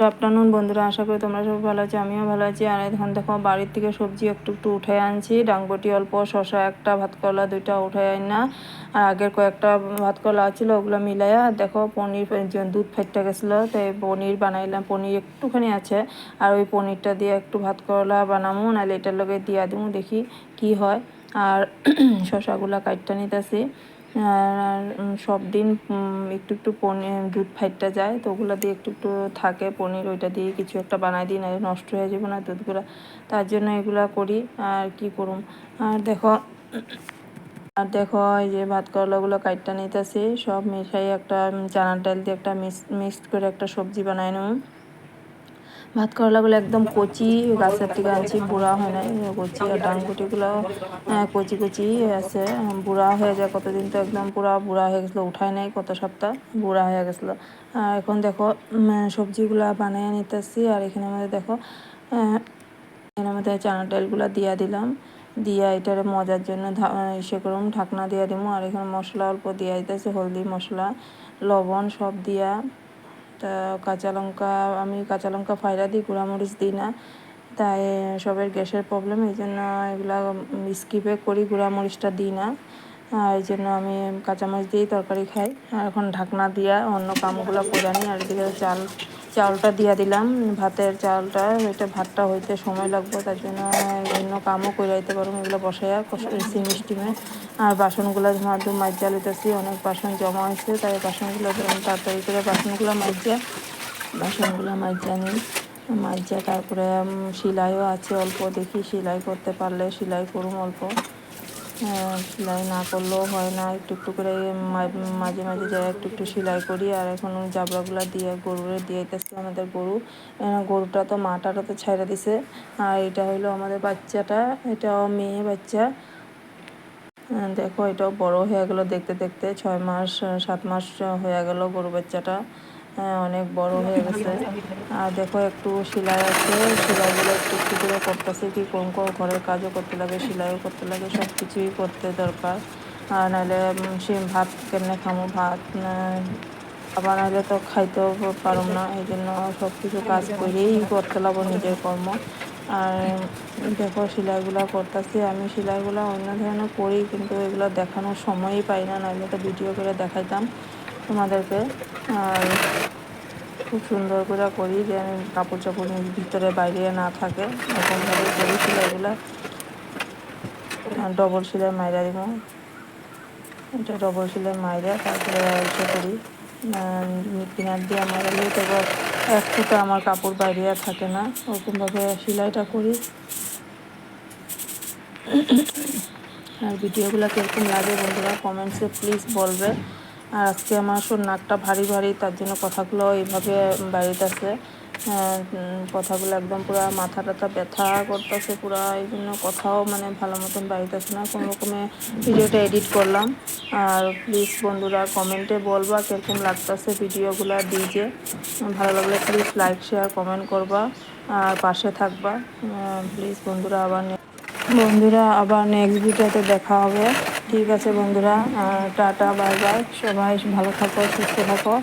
Good afternoon বন্ধুরা, আশা করি তোমরা সবাই ভালো আছো। আমিও ভালো আছি। আর এখন দেখো বাড়ির থেকে সবজি একটু একটু উঠে আনছি। ডাংবটি অল্প, শসা একটা, ভাতকলা দুইটা উঠে আন না। আর আগের কয়েকটা ভাতকলা ছিল ওগুলো মিলাইয়া দেখো পনির দুধ ফাইটটা গেছিলো, তাই পনির বানাইলাম। পনির একটুখানি আছে, আর ওই পনিরটা দিয়ে একটু ভাতকলা বানামো, নাহলে এটার লগে দিয়া দিমু, দেখি কি হয়। আর শসাগুলা কাটটা নিতেছি। আর সব দিন একটু একটু পনির দুধ ফাইটটা যায়, তো ওগুলো দিয়ে একটু একটু থাকে পনির, ওইটা দিয়ে কিছু একটা বানাই দিই, না নষ্ট হয়ে যাবে না দুধগুলো, তার জন্য এগুলা করি। আর কি করুম। আর দেখো এই যে ভাত করলাগুলো কাটটা নিতেছি, সব মিশাই একটা চানার ডাল দিয়ে একটা মিক্সড করে একটা সবজি বানাই নেব। ভাত করলাগুলো একদম কচি, গাছের থেকে আনছি, বুড়া হয় নাই, কচি। আর ডাংবটিগুলো কচি কচি আছে, বুড়া হয়ে যায় কতদিন, তো একদম পুরা বুড়া হয়ে গেছিলো, উঠায় নাই কত সপ্তাহ, বুড়া হয়ে গেছিলো। আর এখন দেখো সবজিগুলা বানিয়ে নিতেছি। আর এখানে আমাদের দেখো এখানে মধ্যে চানা ডালগুলো দিয়া দিলাম, দিয়া এটার মজার জন্য ইসে করুম, ঢাকনা দিয়া দিব। আর এখানে মশলা অল্প দিয়া দিতেছে, হলদি, মশলা, লবণ সব দিয়া। তা আমি কাঁচা লঙ্কা ফাইরা দিই, গুঁড়ামরিচ দিই না, তাই সবের গ্যাসের প্রবলেম, এই জন্য এগুলা স্কিপে করি, গুঁড়ামরিচটা দিই না। আর এই জন্য আমি কাঁচামরিচ দিয়েই তরকারি খাই। আর এখন ঢাকনা দিয়া অন্য কামগুলো করে আনি। আর এদিকে চালটা দিয়া দিলাম, ভাতের চালটা, এটা ভাতটা হইতে সময় লাগবে, তার জন্য অন্য কামও করে আইতে পারবো, এগুলো বসাইয়া মিষ্টিমে। আর বাসনগুলো ধোঁয়াধুম মাইজা লইতেছি, অনেক বাসন জমা হয়েছে, তাই বাসনগুলো তাড়াতাড়ি করে বাসনগুলো মাইজা নিই। মাইজা তারপরে সেলাইও আছে অল্প, দেখি সেলাই করতে পারলে সেলাই করুম অল্প। সেলাই না করলেও হয় না, একটু একটু করে মাঝে মাঝে যাই একটু একটু সেলাই করি। আর এখন জাবড়াগুলা দিয়ে গরুরে দিয়েতেছে, আমাদের গরুটা তো মাটাটা তো ছাইড়া দিছে। আর এটা হইলো আমাদের বাচ্চাটা, এটাও মেয়ে বাচ্চা। দেখো এটাও বড় হয়ে গেল দেখতে দেখতে, 6 মাস 7 মাস হয়ে গেল গরু বাচ্চাটা, অনেক বড় হয়ে গেছে। আর দেখো একটু সেলাই আছে, সেলাইগুলো একটু একটু করে করতেছে, কি কোন ঘরের কাজও করতে লাগে, সেলাইও করতে লাগে, সব কিছুই করতে দরকার। আর নাহলে সে ভাত কেমনে খামো, ভাত আবার নাহলে তো খাইতেও পারম না, এই জন্য সব কিছু কাজ করেই করতে লাগবো নিজের কর্ম। আর দেখো সেলাইগুলো করতেছি, আমি সেলাইগুলো অন্য ধরনের করি, কিন্তু এগুলো দেখানোর সময়ই পাই না, নাহলে তো ভিডিও করে দেখাইতাম তোমাদেরকে। আর খুব সুন্দর করে করি, যে আমি কাপড় চাপড় ভিতরে বাইরে না থাকে, এরকমভাবে করি সেলাইগুলো। ডবল সেলাই মাইরা দিব, এটা ডবল সেলাই মাইরা তারপরে এসে করি। পিনার দিয়ে মারালে তবে এক ফুটা আমার কাপড় বাইরে থাকে না, ওরকমভাবে সেলাইটা করি। আর ভিডিওগুলো কীরকম লাগে বন্ধুরা কমেন্টসে প্লিজ বলবে। আর আজকে আমার নাকটা ভারী ভারী, তার জন্য কথাগুলো এইভাবে বাইরেতেছে, কথাগুলো একদম পুরো মাথা টাথা ব্যথা করতেছে পুরা, এই জন্য কথাও মানে ভালো মতন বাইরেতেছে না, কোনো রকমে ভিডিওটা এডিট করলাম। আর প্লিজ বন্ধুরা কমেন্টে বলবা কীরকম লাগতেছে ভিডিওগুলো দিয়েছে, ভালো লাগলে প্লিজ লাইক শেয়ার কমেন্ট করবা, আর পাশে থাকবা প্লিজ বন্ধুরা। আবার নেক্সট ভিডিওতে দেখা হবে। ঠিক আছে বন্ধুরা, টাটা, বাই বাই, সবাই ভালো থাকো, সুস্থ থাকো।